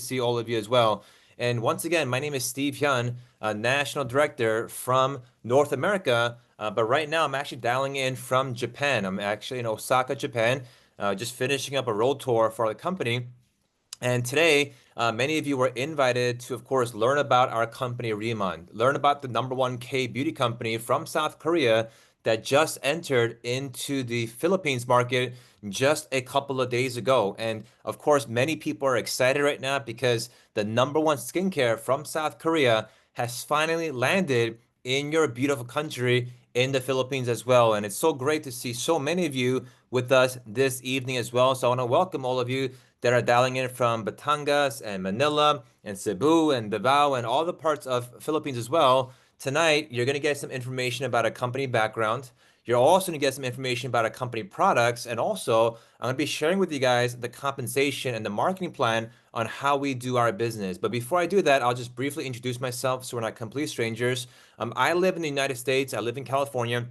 see all of you as well. And once again, my name is Steve Hyun, National Director from North America. But right now, I'm actually dialing in from Japan. I'm actually in Osaka, Japan, just finishing up a road tour for the company. And today, many of you were invited to, of course, learn about our company, Riman, learn about the number one K beauty company from South Korea that just entered into the Philippines market just a couple of days ago. And of course, many people are excited right now because the number one skincare from South Korea has finally landed in your beautiful country in the Philippines as well. And it's so great to see so many of you with us this evening as well. So I want to welcome all of you that are dialing in from Batangas and Manila and Cebu and Davao and all the parts of Philippines as well. Tonight, you're going to get some information about a company background. You're also going to get some information about a company products. And also, I'm going to be sharing with you guys the compensation and the marketing plan on how we do our business. But before I do that, I'll just briefly introduce myself so we're not complete strangers. I live in the United States. I live in California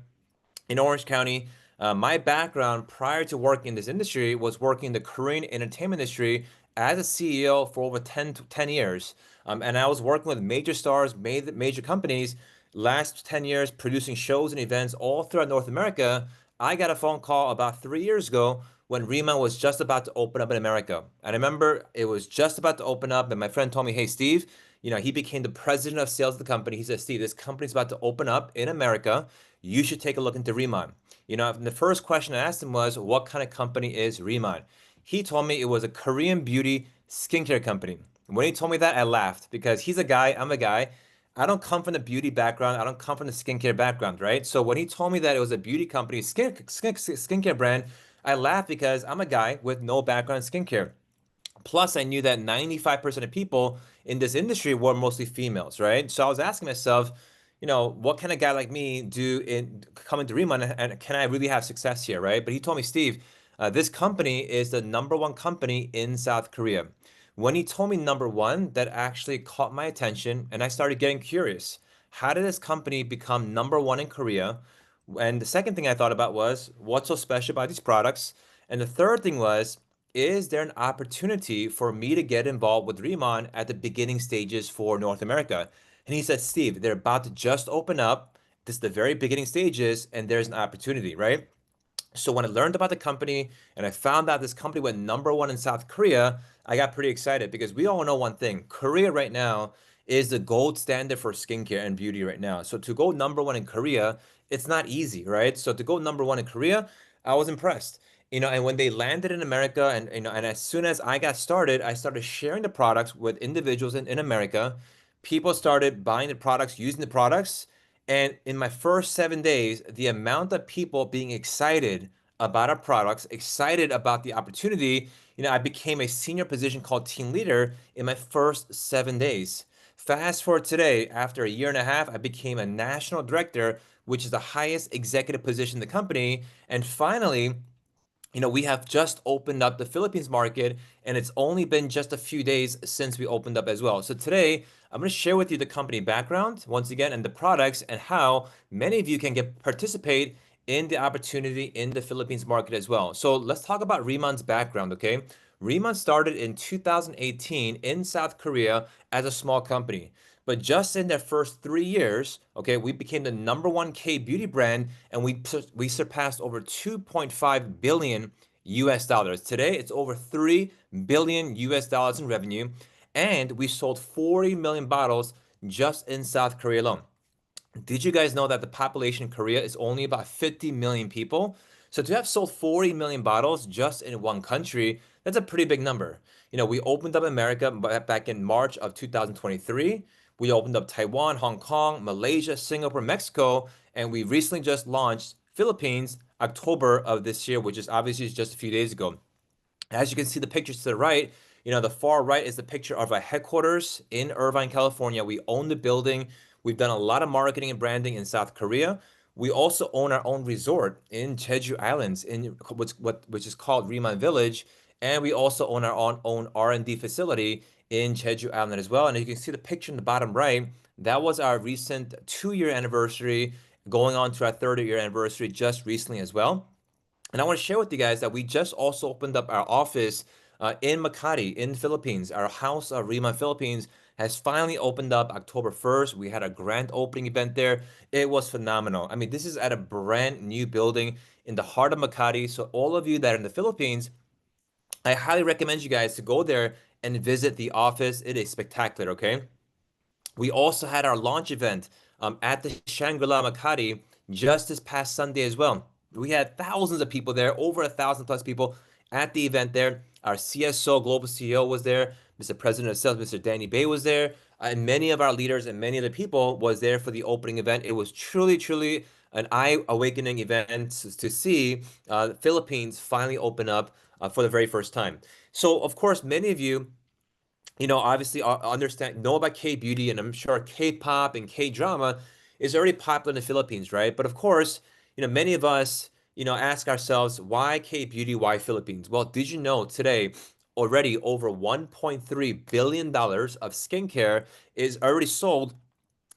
in Orange County. My background prior to working in this industry was working in the Korean entertainment industry as a CEO for over 10 years. And I was working with major stars, major companies, last 10 years producing shows and events all throughout North America. I got a phone call about 3 years ago when Riman was just about to open up in America. And I remember it was just about to open up, and my friend told me, hey, Steve, he became the president of sales of the company. He said, Steve, this company's about to open up in America. You should take a look into Riman. The first question I asked him was, what kind of company is Riman? He told me it was a Korean beauty skincare company. When he told me that, I laughed because he's a guy, I'm a guy. I don't come from the beauty background. I don't come from the skincare background, right? So when he told me that it was a beauty company, skincare brand, I laughed because I'm a guy with no background in skincare. Plus, I knew that 95% of people in this industry were mostly females, right? So I was asking myself, what can a guy like me do in coming to Riman and can I really have success here, right? But he told me, Steve, this company is the number one company in South Korea. When he told me number one, that actually caught my attention and I started getting curious. How did this company become number one in Korea? And the second thing I thought about was, what's so special about these products? And the third thing was, is there an opportunity for me to get involved with Riman at the beginning stages for North America? And he said, Steve, they're about to just open up. This is the very beginning stages, and there's an opportunity, right? So when I learned about the company and I found out this company went number one in South Korea, I got pretty excited because we all know one thing. Korea right now is the gold standard for skincare and beauty right now. So to go number one in Korea, it's not easy, right? So to go number one in Korea, I was impressed. And when they landed in America and as soon as I got started, I started sharing the products with individuals in America. People started buying the products, using the products, and in my first 7 days, the amount of people being excited about our products, excited about the opportunity, I became a senior position called team leader in my first 7 days. Fast forward today, after a year and a half, I became a national director, which is the highest executive position in the company. And finally, we have just opened up the Philippines market, and it's only been just a few days since we opened up as well. So today, I'm going to share with you the company background once again and the products and how many of you can get participate in the opportunity in the Philippines market as well. So let's talk about Riman's background, okay? Riman started in 2018 in South Korea as a small company. But just in their first 3 years, okay, we became the number one K beauty brand and we surpassed over 2.5 billion US dollars. Today, it's over 3 billion US dollars in revenue, and we sold 40 million bottles just in South Korea alone. Did you guys know that the population in Korea is only about 50 million people? So to have sold 40 million bottles just in one country, that's a pretty big number. We opened up America back in March of 2023. We opened up Taiwan, Hong Kong, Malaysia, Singapore, Mexico, and we recently just launched Philippines October of this year, which is obviously just a few days ago. As you can see the pictures to the right, the far right is the picture of our headquarters in Irvine, California. We own the building. We've done a lot of marketing and branding in South Korea. We also own our own resort in Jeju Islands, which is called Riman Village, and we also own our own R&D facility in Jeju Island as well. And you can see the picture in the bottom right. That was our recent 2-year anniversary, going on to our 3rd-year anniversary just recently as well. And I want to share with you guys that we just also opened up our office in Makati, in Philippines. Our house, Riman Philippines, has finally opened up October 1st. We had a grand opening event there. It was phenomenal. I mean, this is at a brand new building in the heart of Makati. So all of you that are in the Philippines, I highly recommend you guys to go there and visit the office. It is spectacular, okay? We also had our launch event at the Shangri-La Makati just this past Sunday as well. We had thousands of people there, over 1,000 plus people at the event there. Our CSO, Global CEO, was there. Mr. President of Sales, Mr. Danny Bay was there. And many of our leaders and many of the people was there for the opening event. It was truly, truly an eye-awakening event to see the Philippines finally open up for the very first time. So, of course, many of you obviously know about K-beauty, and I'm sure K-pop and K-drama is already popular in the Philippines, right? But of course, many of us, ask ourselves, why K-beauty, why Philippines? Well, did you know today already over $1.3 billion of skincare is already sold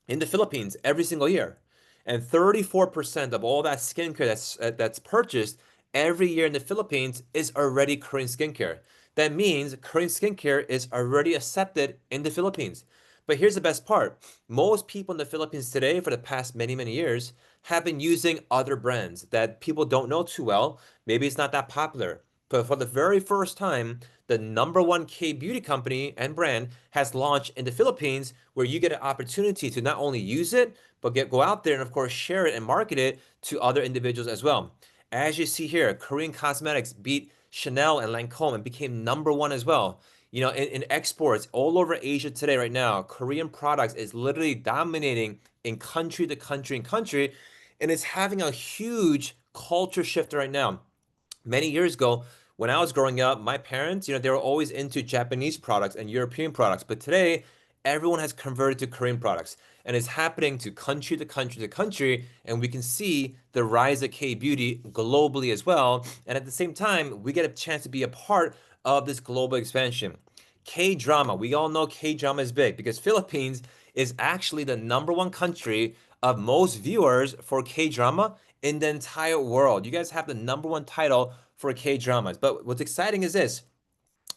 in the Philippines every single year. And 34% of all that skincare that's purchased every year in the Philippines is already Korean skincare. That means Korean skincare is already accepted in the Philippines. But here's the best part. Most people in the Philippines today, for the past many, many years, have been using other brands that people don't know too well. Maybe it's not that popular. But for the very first time, the number one K beauty company and brand has launched in the Philippines, where you get an opportunity to not only use it, but go out there and, of course, share it and market it to other individuals as well. As you see here, Korean Cosmetics beat Chanel and Lancome and became number one as well. In exports all over Asia today, right now, Korean products is literally dominating in country to country and country, and it's having a huge culture shift right now. Many years ago, when I was growing up, my parents, they were always into Japanese products and European products. But today, everyone has converted to Korean products. And it's happening to country to country to country. And we can see the rise of K-beauty globally as well. And at the same time, we get a chance to be a part of this global expansion. K-drama, we all know K-drama is big because Philippines is actually the number one country of most viewers for K-drama in the entire world. You guys have the number one title for K-dramas. But what's exciting is this.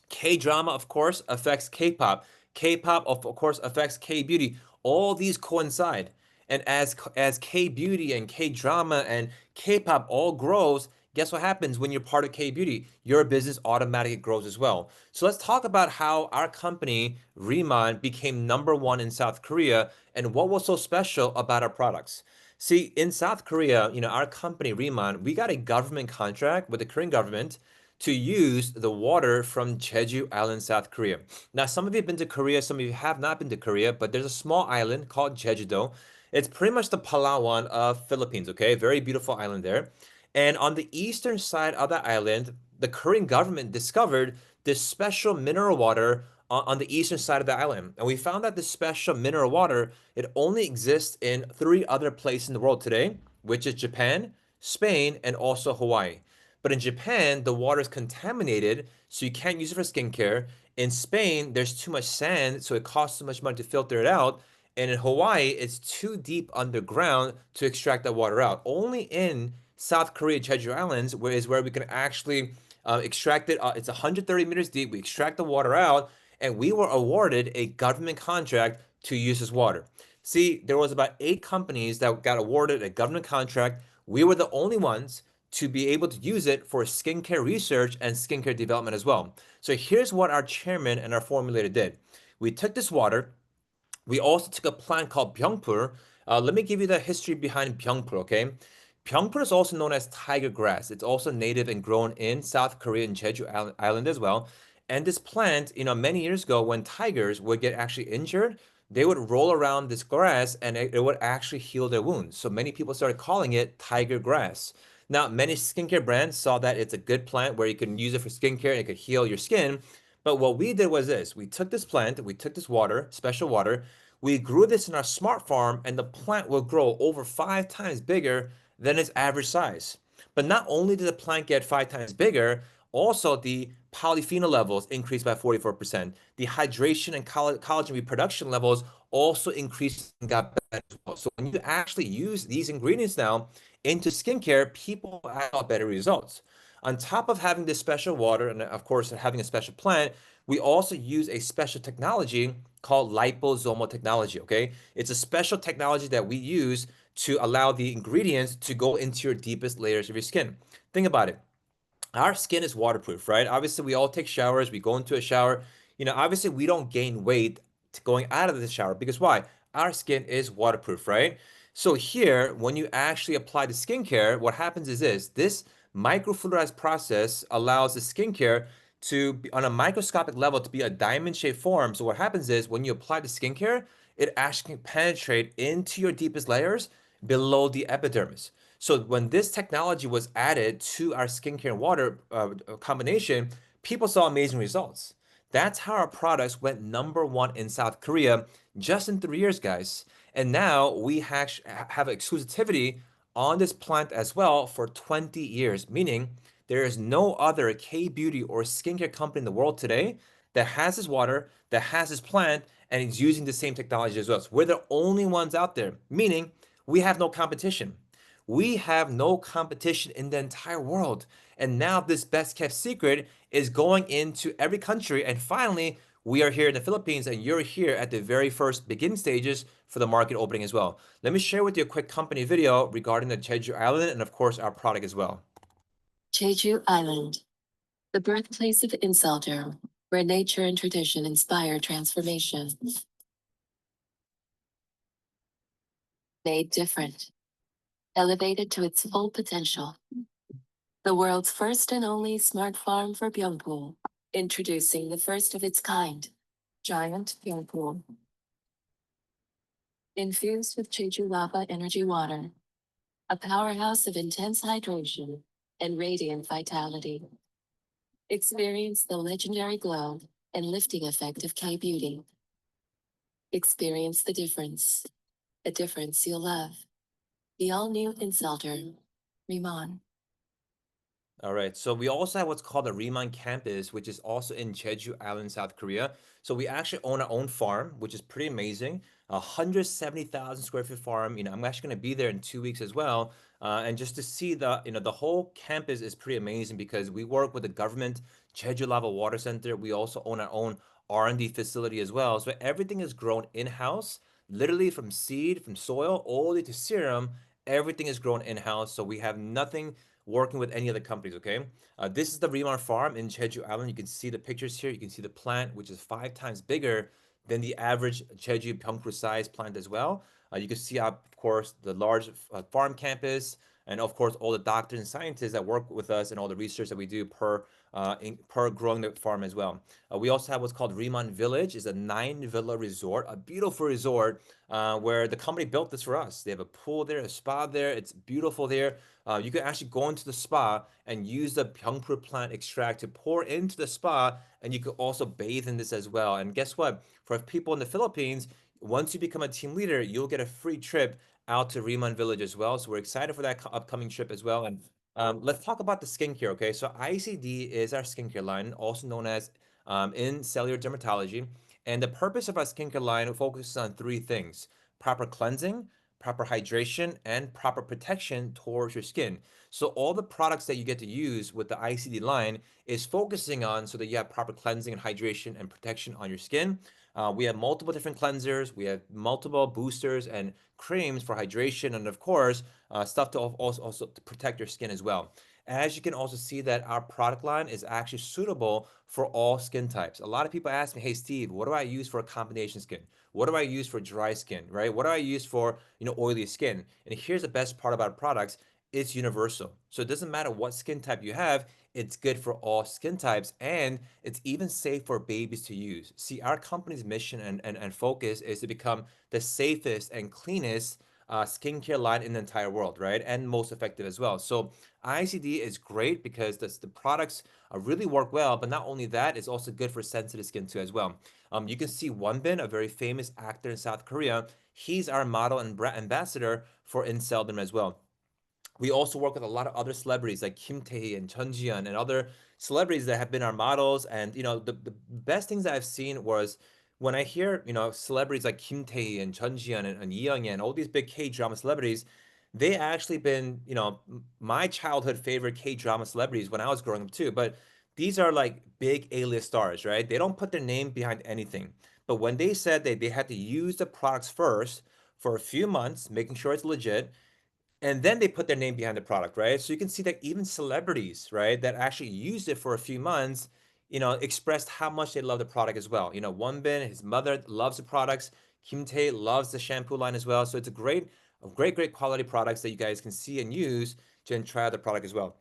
K-drama, of course, affects K-pop. K-pop, of course, affects K-beauty. All these coincide. And as K-beauty and K-drama and K-pop all grows, guess what happens when you're part of K-beauty? Your business automatically grows as well. So let's talk about how our company, Riman, became number one in South Korea and what was so special about our products. See, in South Korea, our company, Riman, we got a government contract with the Korean government to use the water from Jeju Island, South Korea. Now, some of you have been to Korea, some of you have not been to Korea, but there's a small island called Jeju-do. It's pretty much the Palawan of Philippines, okay? Very beautiful island there. And on the eastern side of that island, the Korean government discovered this special mineral water on the eastern side of the island. And we found that this special mineral water, it only exists in three other places in the world today, which is Japan, Spain, and also Hawaii. But in Japan, the water is contaminated, so you can't use it for skincare. In Spain, there's too much sand, so it costs too much money to filter it out. And in Hawaii, it's too deep underground to extract that water out. Only in South Korea, Jeju Islands, where we can actually extract it. It's 130 meters deep. We extract the water out, and we were awarded a government contract to use this water. See, there was about 8 companies that got awarded a government contract. We were the only ones to be able to use it for skincare research and skincare development as well. So here's what our chairman and our formulator did. We took this water. We also took a plant called Byungpur. Let me give you the history behind Byungpur, okay? Byungpur is also known as tiger grass. It's also native and grown in South Korea and Jeju Island as well. And this plant, many years ago, when tigers would get actually injured, they would roll around this grass and it would actually heal their wounds. So many people started calling it tiger grass. Now, many skincare brands saw that it's a good plant where you can use it for skincare and it could heal your skin. But what we did was this. We took this plant, we took this water, special water, we grew this in our smart farm, and the plant will grow over 5 times bigger than its average size. But not only did the plant get 5 times bigger, also the polyphenol levels increased by 44%. The hydration and collagen reproduction levels also increased and got better as well. So when you actually use these ingredients now into skincare, people have better results. On top of having this special water and of course having a special plant, we also use a special technology called liposomal technology, okay? It's a special technology that we use to allow the ingredients to go into your deepest layers of your skin. Think about it. Our skin is waterproof, right? Obviously, we all take showers, we go into a shower. Obviously, we don't gain weight going out of the shower because why? Our skin is waterproof, right? So here, when you actually apply the skincare, what happens is this microfluidized process allows the skincare to be on a microscopic level to be a diamond shaped form. So what happens is when you apply the skincare, it actually can penetrate into your deepest layers below the epidermis. So when this technology was added to our skincare and water combination, people saw amazing results. That's how our products went number one in South Korea just in 3 years, guys. And now we have exclusivity on this plant as well for 20 years, meaning there is no other K beauty or skincare company in the world today that has this water, that has this plant, and is using the same technology as well. So we're the only ones out there, meaning we have no competition. We have no competition in the entire world. And now this best kept secret is going into every country. And finally, we are here in the Philippines, and you're here at the very first beginning stages for the market opening as well. Let me share with you a quick company video regarding the Jeju Island and, of course, our product as well. Jeju Island, the birthplace of Inselderm, where nature and tradition inspire transformation. Made different, elevated to its full potential. The world's first and only smart farm for Byungpool, introducing the first of its kind, giant Byungpool. Infused with Jeju lava energy water, a powerhouse of intense hydration and radiant vitality. Experience the legendary glow and lifting effect of K Beauty. Experience the difference, a difference you'll love. The all-new Inselder, Riman. All right. So we also have what's called the Riman campus, which is also in Jeju Island, South Korea. So we actually own our own farm, which is pretty amazing. 170,000 square feet farm. I'm actually going to be there in 2 weeks as well. And just to see the whole campus is pretty amazing because we work with the government, Jeju Lava Water Center. We also own our own R&D facility as well. So everything is grown in-house, literally from seed, from soil, all the way to serum. Everything is grown in-house. So we have nothing working with any other companies, okay? This is the Riman farm in Jeju Island. You can see the pictures here. You can see the plant, which is 5 times bigger than the average Jeju Pyeongchang size plant as well. You can see, of course, the large farm campus, and of course, all the doctors and scientists that work with us and all the research that we do per growing the farm as well. We also have what's called Riman Village. It's a 9 villa resort, a beautiful resort where the company built this for us. They have a pool there, a spa there. It's beautiful there. You can actually go into the spa and use the Pyeongpul plant extract to pour into the spa, and you could also bathe in this as well. And guess what? For people in the Philippines, once you become a team leader, you'll get a free trip out to Riman Village as well. So we're excited for that upcoming trip as well. And let's talk about the skincare, okay? So ICD is our skincare line, also known as in cellular dermatology. And the purpose of our skincare line focuses on three things: proper cleansing, proper hydration, and proper protection towards your skin. So all the products that you get to use with the ICD line is focusing on so that you have proper cleansing and hydration and protection on your skin. We have multiple different cleansers, we have multiple boosters and creams for hydration, and of course, stuff to also to protect your skin as well. As you can also see that our product line is actually suitable for all skin types. A lot of people ask me, hey Steve, what do I use for a combination skin? What do I use for dry skin, right? What do I use for, oily skin? And here's the best part about products. It's universal. So it doesn't matter what skin type you have, it's good for all skin types, and it's even safe for babies to use. See, our company's mission and focus is to become the safest and cleanest skincare line in the entire world, right? And most effective as well. So ICD is great because the products really work well, but not only that, it's also good for sensitive skin too as well. You can see Wonbin, a very famous actor in South Korea. He's our model and ambassador for Inseldom as well. We also work with a lot of other celebrities like Kim Tae and Chun Jian and other celebrities that have been our models. And the best things that I've seen was when I hear celebrities like Kim Tae and Chun Jian and Lee Young and all these big K drama celebrities, They actually been, my childhood favorite K-drama celebrities when I was growing up too. But these are like big A-list stars, right? They don't put their name behind anything. But when they said they had to use the products first for a few months, making sure it's legit, and then they put their name behind the product, right? So you can see that even celebrities, right, that actually used it for a few months, expressed how much they love the product as well. Wonbin, his mother loves the products. Kim Tae loves the shampoo line as well. So it's a great quality products that you guys can see and use to try out the product as well.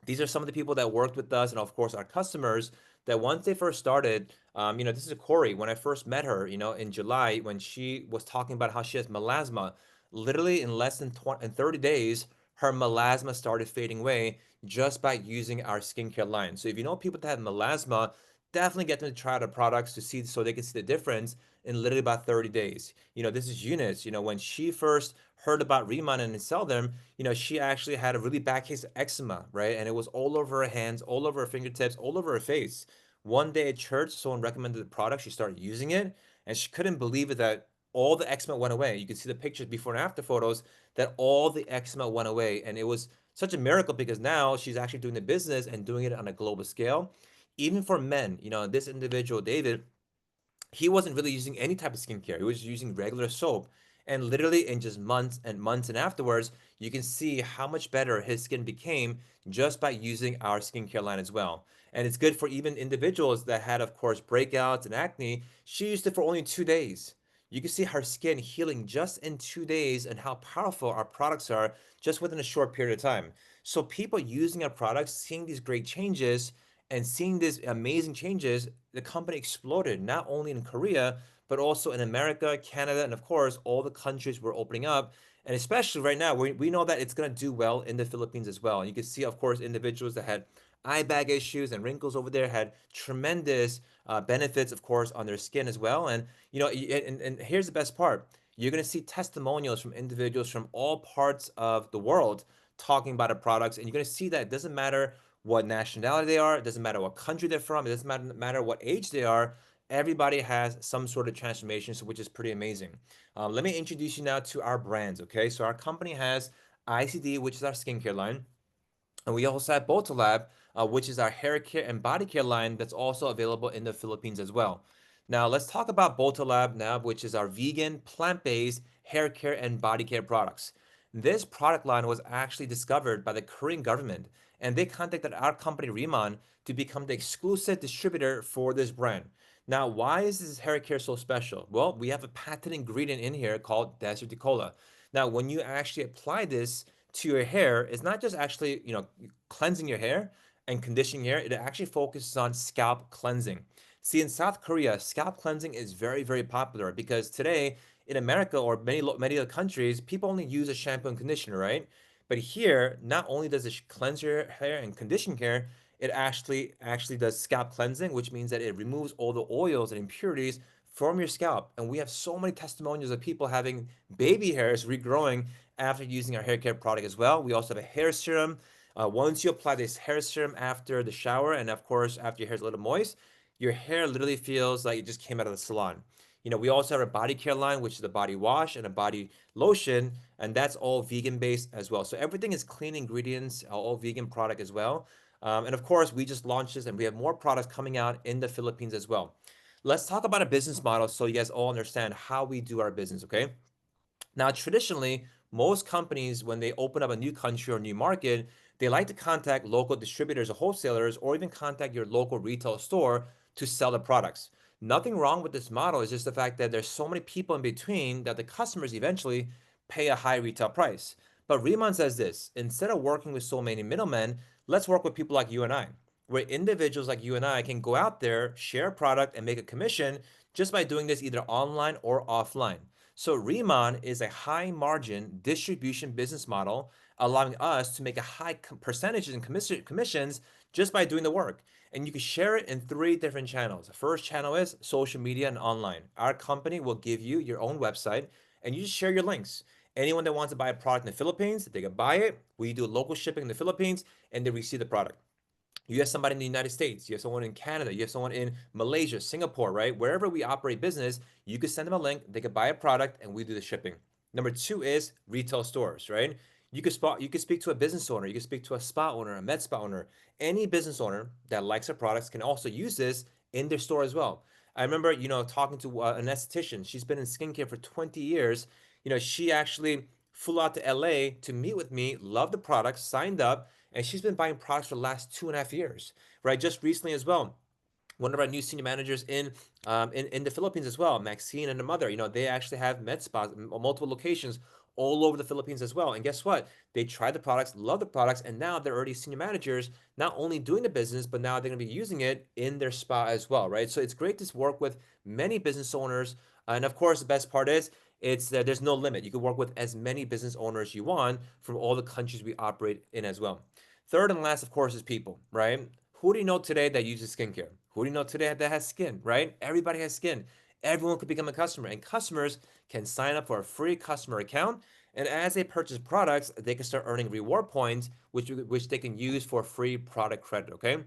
These are some of the people that worked with us and of course our customers that once they first started, this is a Corey. When I first met her, in July, when she was talking about how she has melasma, literally in less than 20, in 30 days, her melasma started fading away just by using our skincare line. So if you know people that have melasma, definitely get them to try out the products to see so they can see the difference in literally about 30 days. This is Eunice. When she first heard about Riman and sell them, she actually had a really bad case of eczema, right? And it was all over her hands, all over her fingertips, all over her face. One day at church, someone recommended the product. She started using it, and she couldn't believe it that all the eczema went away. You can see the pictures before and after photos that all the eczema went away. And it was such a miracle because now she's actually doing the business and doing it on a global scale. Even for men, this individual, David, he wasn't really using any type of skincare. He was using regular soap. And literally in just months and months and afterwards, you can see how much better his skin became just by using our skincare line as well. And it's good for even individuals that had, of course, breakouts and acne. She used it for only 2 days. You can see her skin healing just in 2 days and how powerful our products are just within a short period of time. So people using our products, seeing these great changes, and seeing these amazing changes, the company exploded not only in Korea, but also in America, Canada, and of course, all the countries we're opening up. And especially right now, we know that it's going to do well in the Philippines as well. And you can see, of course, individuals that had eye bag issues and wrinkles over there had tremendous benefits, of course, on their skin as well. And, and here's the best part. You're going to see testimonials from individuals from all parts of the world talking about the products. And you're going to see that it doesn't matter what nationality they are. It doesn't matter what country they're from. It doesn't matter what age they are. Everybody has some sort of transformation, so which is pretty amazing. Let me introduce you now to our brands. Okay, so our company has ICD, which is our skincare line. And we also have Botolab, which is our hair care and body care line that's also available in the Philippines as well. Now, let's talk about Botolab now, which is our vegan, plant-based hair care and body care products. This product line was actually discovered by the Korean government, and they contacted our company Riman to become the exclusive distributor for this brand. Now, why is this hair care so special? Well, we have a patented ingredient in here called Desert Cola. Now, when you actually apply this to your hair, it's not just actually, cleansing your hair and conditioning your hair. It actually focuses on scalp cleansing. See, in South Korea, scalp cleansing is very, very popular because today in America or many other countries, people only use a shampoo and conditioner, right? But here, not only does it cleanse your hair and condition hair, it actually does scalp cleansing, which means that it removes all the oils and impurities from your scalp. And we have so many testimonials of people having baby hairs regrowing after using our hair care product as well. We also have a hair serum. Once you apply this hair serum after the shower, and of course, after your hair's a little moist, your hair literally feels like it just came out of the salon. We also have a body care line, which is a body wash and a body lotion, and that's all vegan based as well. So everything is clean ingredients, all vegan product as well. And of course, we just launched this and we have more products coming out in the Philippines as well. Let's talk about a business model so you guys all understand how we do our business, okay? Now, traditionally, most companies, when they open up a new country or new market, they like to contact local distributors or wholesalers or even contact your local retail store to sell the products. Nothing wrong with this model. It's just the fact that there's so many people in between that the customers eventually pay a high retail price. But Riemann says this: instead of working with so many middlemen, let's work with people like you and I, where individuals like you and I can go out there, share a product, and make a commission just by doing this either online or offline. So Riman is a high margin distribution business model, allowing us to make a high percentages and commissions just by doing the work. And you can share it in three different channels. The first channel is social media and online. Our company will give you your own website and you just share your links. Anyone that wants to buy a product in the Philippines, they can buy it. We do local shipping in the Philippines and they receive the product. You have somebody in the United States, you have someone in Canada, you have someone in Malaysia, Singapore, right? Wherever we operate business, you could send them a link, they could buy a product, and we do the shipping. Number two is retail stores, right? You could speak to a business owner, you could speak to a spa owner, a med spa owner. Any business owner that likes our products can also use this in their store as well. I remember, talking to an esthetician. She's been in skincare for 20 years. She actually flew out to LA to meet with me, loved the products, signed up, and she's been buying products for the last 2.5 years, right? Just recently as well, one of our new senior managers in the Philippines as well, Maxine and her mother. They actually have med spas, multiple locations all over the Philippines as well. And guess what? They tried the products, love the products, and now they're already senior managers, not only doing the business, but now they're going to be using it in their spa as well, right? So it's great to work with many business owners. And of course, the best part is it's that there's no limit. You can work with as many business owners you want from all the countries we operate in as well. Third and last, of course, is people, right? Who do you know today that uses skincare? Who do you know today that has skin, right? Everybody has skin. Everyone could become a customer, and customers can sign up for a free customer account. And as they purchase products, they can start earning reward points, which they can use for free product credit. Okay,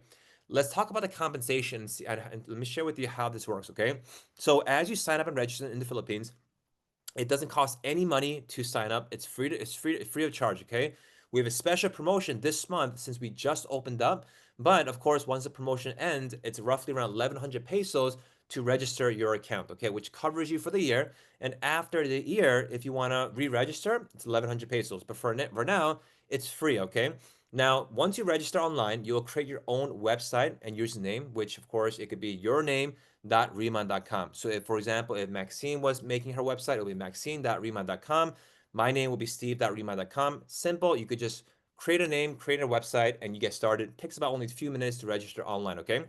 let's talk about the compensation and let me share with you how this works. Okay, so as you sign up and register in the Philippines, it doesn't cost any money to sign up. It's free of charge, okay? We have a special promotion this month since we just opened up. But of course, once the promotion ends, it's roughly around 1100 pesos to register your account, okay? Which covers you for the year. And after the year, if you want to re-register, it's 1100 pesos. But for now, it's free, okay? Now, once you register online, you'll create your own website and username, which of course it could be your name Riman.com. So if, for example, if Maxine was making her website, it'll be maxine.riman.com. My name will be steve.riman.com. Simple. You could just create a name, create a website, and you get started. It takes about only a few minutes to register online, okay?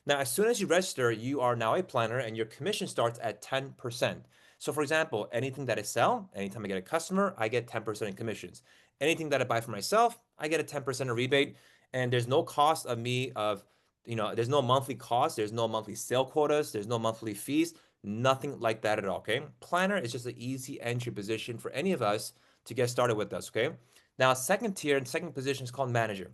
Now, as soon as you register, you are now a planner and your commission starts at 10%. So, for example, anything that I sell, anytime I get a customer, I get 10% in commissions. Anything that I buy for myself, I get a 10% rebate. And there's no cost of me of there's no monthly cost, there's no monthly sale quotas, there's no monthly fees, nothing like that at all, okay? Planner is just an easy entry position for any of us to get started with us, okay? Now, second tier and second position is called manager.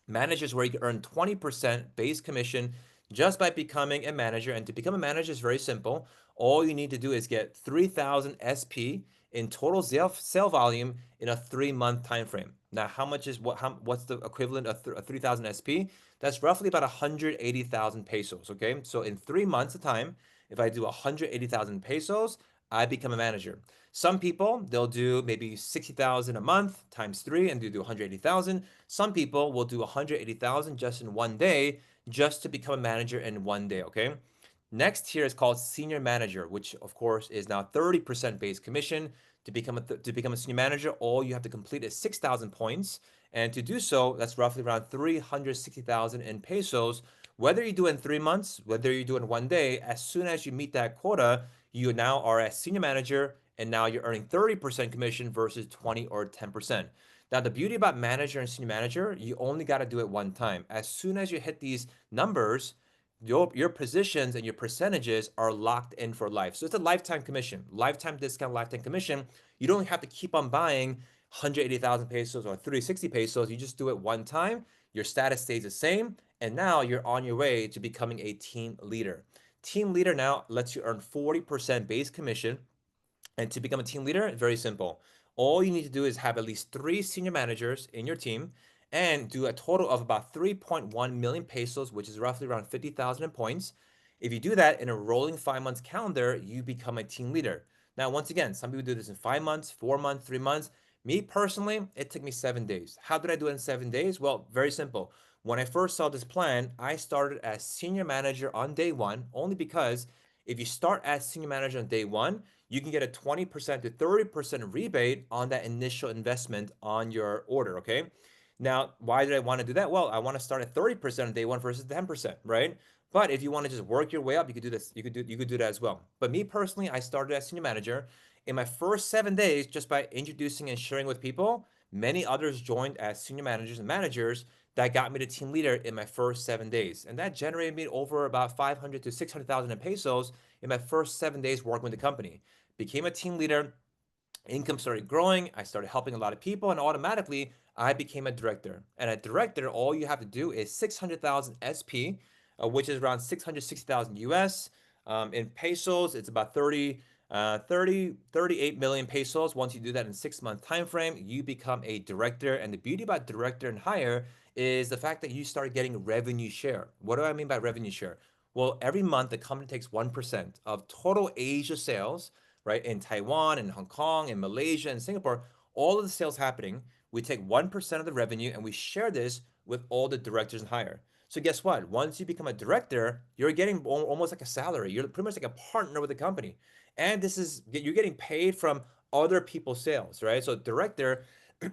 Managers where you can earn 20% base commission just by becoming a manager. And to become a manager is very simple. All you need to do is get 3,000 SP in total sale volume in a 3 month time frame. Now, what's the equivalent of 3,000 SP? That's roughly about 180,000 pesos. Okay, so in 3 months of time, if I do 180,000 pesos, I become a manager. Some people, they'll do maybe 60,000 a month times three and do 180,000. Some people will do 180,000 just in one day, just to become a manager in one day, okay? Next here is called senior manager, which of course is now 30% base commission. To become a senior manager, all you have to complete is 6,000 points. And to do so, that's roughly around 360,000 in pesos. Whether you do it in 3 months, whether you do it in one day, as soon as you meet that quota, you now are a senior manager and now you're earning 30% commission versus 20 or 10%. Now, the beauty about manager and senior manager, you only got to do it one time. As soon as you hit these numbers, your positions and your percentages are locked in for life. So it's a lifetime commission, lifetime discount, lifetime commission. You don't have to keep on buying 180,000 pesos or 360 pesos. You just do it one time. Your status stays the same. And now you're on your way to becoming a team leader. Team leader now lets you earn 40% base commission, and to become a team leader, very simple. All you need to do is have at least three senior managers in your team and do a total of about 3.1 million pesos, which is roughly around 50,000 in points. If you do that in a rolling 5 months calendar, you become a team leader. Now, once again, some people do this in 5 months, 4 months, 3 months. Me personally, it took me 7 days. How did I do it in 7 days? Well, very simple. When I first saw this plan, I started as senior manager on day one, only because if you start as senior manager on day one, you can get a 20% to 30% rebate on that initial investment on your order, okay? Now, why did I want to do that? Well, I want to start at 30% on day one versus 10%, right? But if you want to just work your way up, you could do this. You could do that as well. But me personally, I started as senior manager. In my first 7 days, just by introducing and sharing with people, many others joined as senior managers and managers that got me to team leader in my first 7 days. And that generated me over about 500 to 600,000 in pesos in my first 7 days working with the company. Became a team leader, income started growing. I started helping a lot of people, and automatically I became a director. And a director, all you have to do is 600,000 SP, which is around 660,000 US. In pesos, it's about 30. 38 million pesos. Once you do that in 6 month time frame, you become a director. And the beauty about director and higher is the fact that you start getting revenue share. What do I mean by revenue share? Well, every month the company takes 1% of total Asia sales, right? In Taiwan and Hong Kong and Malaysia and Singapore, all of the sales happening, we take 1% of the revenue and we share this with all the directors and higher. So guess what? Once you become a director, you're getting almost like a salary. You're pretty much like a partner with the company. And this is you're getting paid from other people's sales, right? So director,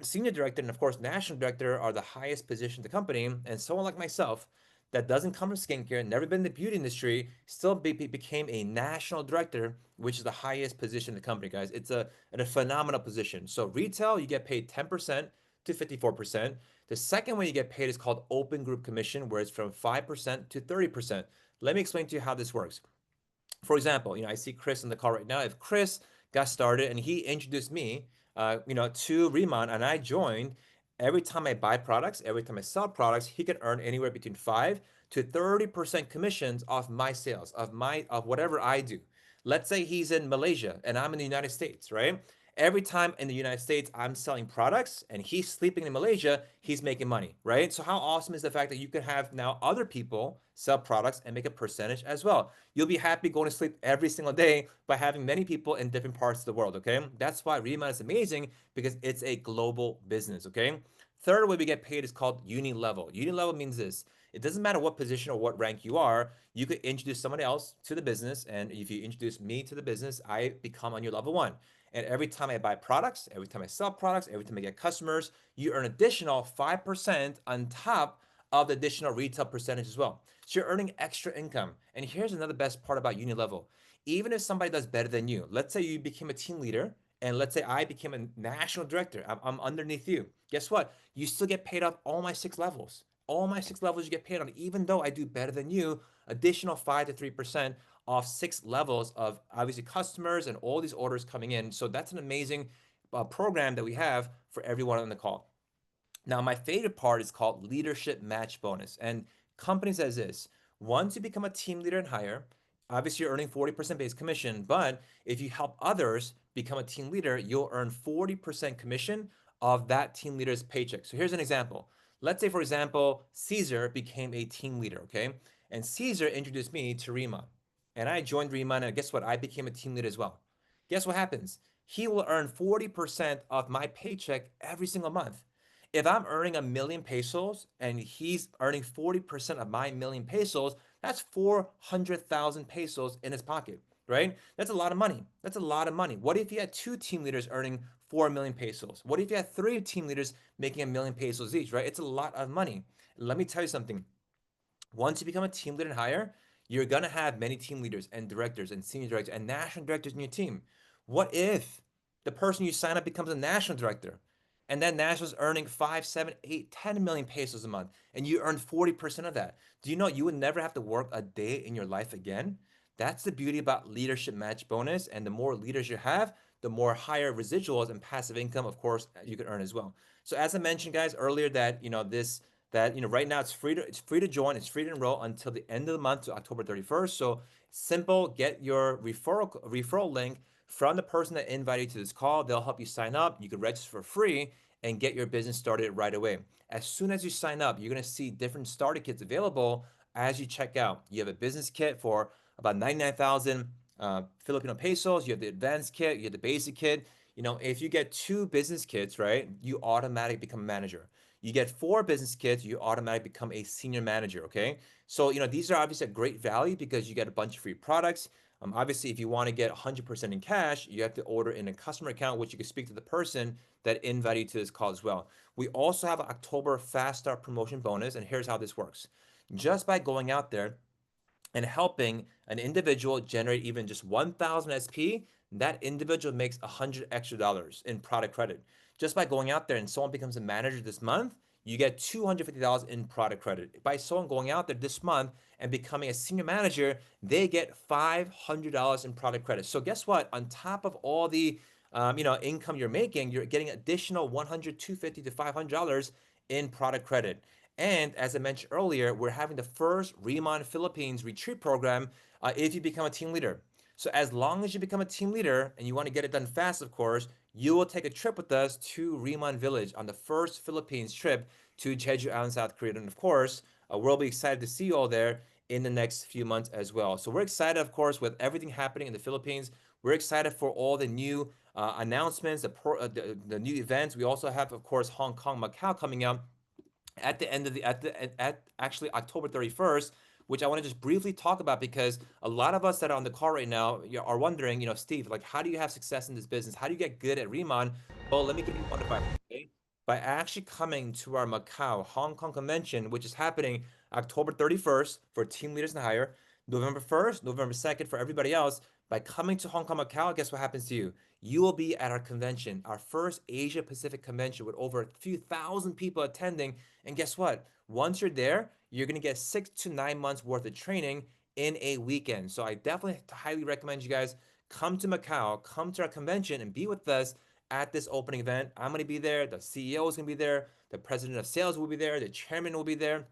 senior director, and of course national director are the highest position in the company. And someone like myself that doesn't come from skincare, never been in the beauty industry, still became a national director, which is the highest position in the company, guys. It's a phenomenal position. So retail, you get paid 10% to 54%. The second way you get paid is called open group commission, where it's from 5% to 30%. Let me explain to you how this works. For example, I see Chris in the call right now. If Chris got started and he introduced me, to Riman and I joined, every time I buy products, every time I sell products, he can earn anywhere between 5 to 30% commissions off my sales, of whatever I do. Let's say he's in Malaysia and I'm in the United States, right? Every time in the United States I'm selling products and he's sleeping in Malaysia, he's making money, right? So how awesome is the fact that you can have now other people sell products and make a percentage as well? You'll be happy going to sleep every single day by having many people in different parts of the world, okay? That's why Rima is amazing because it's a global business, okay? Third way we get paid is called uni level. Uni level means this. It doesn't matter what position or what rank you are, you could introduce someone else to the business. And if you introduce me to the business, I become on your level one. And every time I buy products, every time I sell products, every time I get customers, you earn additional 5% on top of the additional retail percentage as well. So you're earning extra income. And here's another best part about uni level. Even if somebody does better than you, let's say you became a team leader, and let's say I became a national director, I'm underneath you. Guess what? You still get paid off all my 6 levels. All my 6 levels you get paid on, even though I do better than you, additional 5 to 3% off 6 levels of obviously customers and all these orders coming in. So that's an amazing program that we have for everyone on the call. Now, my favorite part is called leadership match bonus. And company says this: once you become a team leader and higher, obviously you're earning 40% base commission, but if you help others become a team leader, you'll earn 40% commission of that team leader's paycheck. So here's an example. Let's say, for example, Caesar became a team leader, okay? And Caesar introduced me to Rima. And I joined Rima, and guess what? I became a team leader as well. Guess what happens? He will earn 40% of my paycheck every single month. If I'm earning 1,000,000 pesos and he's earning 40% of my 1,000,000 pesos, that's 400,000 pesos in his pocket, right? That's a lot of money. That's a lot of money. What if you had two team leaders earning 4 million pesos? What if you had three team leaders making 1,000,000 pesos each, right? It's a lot of money. Let me tell you something. Once you become a team leader and higher, you're gonna have many team leaders and directors and senior directors and national directors in your team. What if the person you sign up becomes a national director, and that national's earning 5, 7, 8, 10 million pesos a month, and you earn 40% of that? Do you know you would never have to work a day in your life again? That's the beauty about leadership match bonus, and the more leaders you have, the more higher residuals and passive income, of course, you can earn as well. So as I mentioned, guys, earlier, that right now it's free to join, it's free to enroll until the end of the month, to October 31st. So simple, get your referral link from the person that invited you to this call. They'll help you sign up. You can register for free and get your business started right away. As soon as you sign up, you're going to see different starter kits available as you check out. You have a business kit for about 99,000 Filipino pesos. You have the advanced kit, you have the basic kit. If you get two business kits, right, you automatically become a manager. You get four business kits, you automatically become a senior manager. Okay. So, these are obviously a great value because you get a bunch of free products. Obviously, if you want to get 100% in cash, you have to order in a customer account, which you can speak to the person that invited you to this call as well. We also have an October Fast Start promotion bonus, and here's how this works. Just by going out there and helping an individual generate even just 1,000 SP, that individual makes $100 extra in product credit. Just by going out there and someone becomes a manager this month, you get $250 in product credit. By someone going out there this month and becoming a senior manager, they get $500 in product credit. So guess what? On top of all the income you're making, you're getting additional 100, 250 to $500 in product credit. And as I mentioned earlier, we're having the first Riman Philippines retreat program if you become a team leader. So as long as you become a team leader and you want to get it done fast, of course, you will take a trip with us to Riman Village on the first Philippines trip to Jeju Island, South Korea. And of course, we'll be excited to see you all there in the next few months as well. So we're excited, of course, with everything happening in the Philippines. We're excited for all the new announcements, the new events. We also have, of course, Hong Kong, Macau coming up at the end of the at actually October 31st, which I want to just briefly talk about because a lot of us that are on the call right now are wondering, Steve, like how do you have success in this business? How do you get good at Remon? Well, let me give you one advice. Okay? By actually coming to our Macau Hong Kong convention, which is happening October 31st for team leaders and higher, November 1st, November 2nd for everybody else. By coming to Hong Kong, Macau, guess what happens to you? You will be at our convention, our first Asia Pacific convention with over a few thousand people attending. And guess what? Once you're there, you're going to get 6 to 9 months worth of training in a weekend. So I definitely highly recommend you guys come to Macau, come to our convention, and be with us at this opening event. I'm going to be there. The CEO is going to be there. The president of sales will be there. The chairman will be there.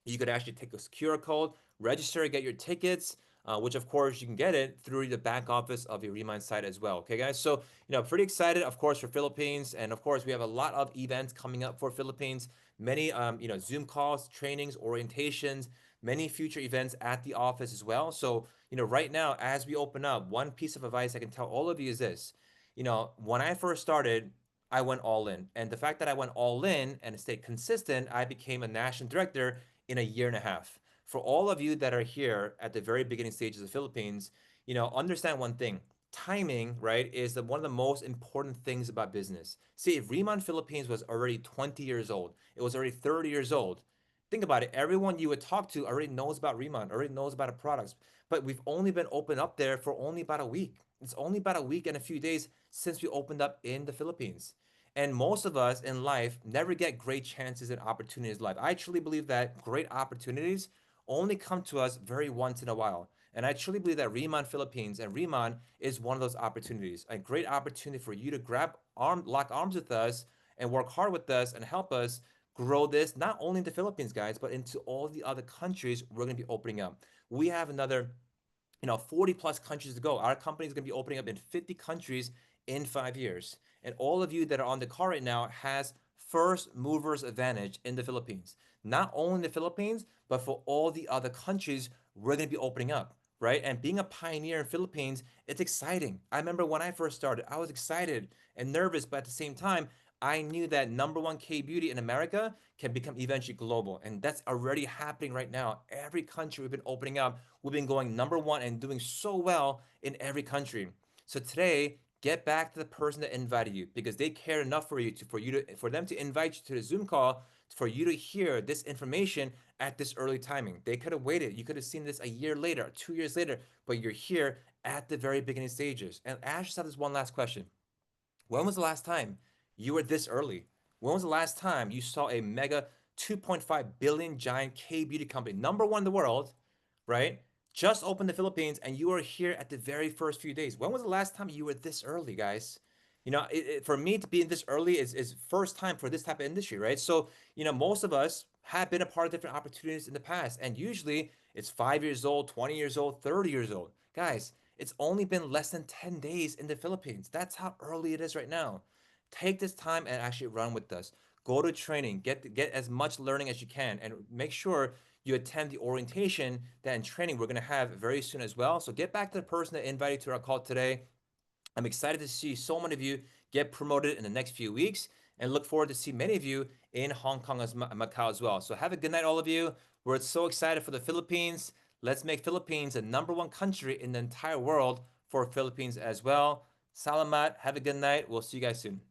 You could actually take a QR code, register, get your tickets, which of course you can get it through the back office of your Remind site as well. Okay, guys. So pretty excited, of course, for Philippines, and of course we have a lot of events coming up for Philippines. Many, Zoom calls, trainings, orientations, many future events at the office as well. So right now, as we open up, one piece of advice I can tell all of you is this. When I first started, I went all in. And the fact that I went all in and stayed consistent, I became a national director in a year and a half. For all of you that are here at the very beginning stages of the Philippines, understand one thing. Timing, right, is one of the most important things about business. See, if Remon Philippines was already 20 years old, it was already 30 years old. Think about it. Everyone you would talk to already knows about Remon, already knows about the products. But we've only been open up there for only about a week. It's only about a week and a few days since we opened up in the Philippines. And most of us in life never get great chances and opportunities in life. I truly believe that great opportunities only come to us very once in a while. And I truly believe that Riman Philippines and Riman is one of those opportunities. A great opportunity for you to lock arms with us and work hard with us and help us grow this not only in the Philippines, guys, but into all the other countries we're going to be opening up. We have another 40 plus countries to go. Our company is going to be opening up in 50 countries in 5 years. And all of you that are on the call right now has first movers advantage in the Philippines. Not only in the Philippines, but for all the other countries we're going to be opening up, right? And being a pioneer in Philippines, it's exciting. I remember when I first started, I was excited and nervous, but at the same time, I knew that number one K beauty in America can become eventually global. And that's already happening right now. Every country we've been opening up, we've been going number one and doing so well in every country. So today, get back to the person that invited you because they care enough for for them to invite you to the Zoom call for you to hear this information at this early timing. They could have waited. You could have seen this a year later, 2 years later, but you're here at the very beginning stages. And ask yourself this one last question. When was the last time you were this early? When was the last time you saw a mega 2.5 billion giant K beauty company, number one in the world, right? Just opened the Philippines and you are here at the very first few days. When was the last time you were this early, guys? For me to be in this early is first time for this type of industry, right? So, most of us have been a part of different opportunities in the past. And usually it's 5 years old, 20 years old, 30 years old. Guys, it's only been less than 10 days in the Philippines. That's how early it is right now. Take this time and actually run with us. Go to training, get as much learning as you can, and make sure you attend the orientation that and training we're gonna have very soon as well. So get back to the person that invited you to our call today. I'm excited to see so many of you get promoted in the next few weeks and look forward to see many of you in Hong Kong as Macau as well. So have a good night, all of you. We're so excited for the Philippines. Let's make Philippines the number one country in the entire world for Philippines as well. Salamat. Have a good night. We'll see you guys soon.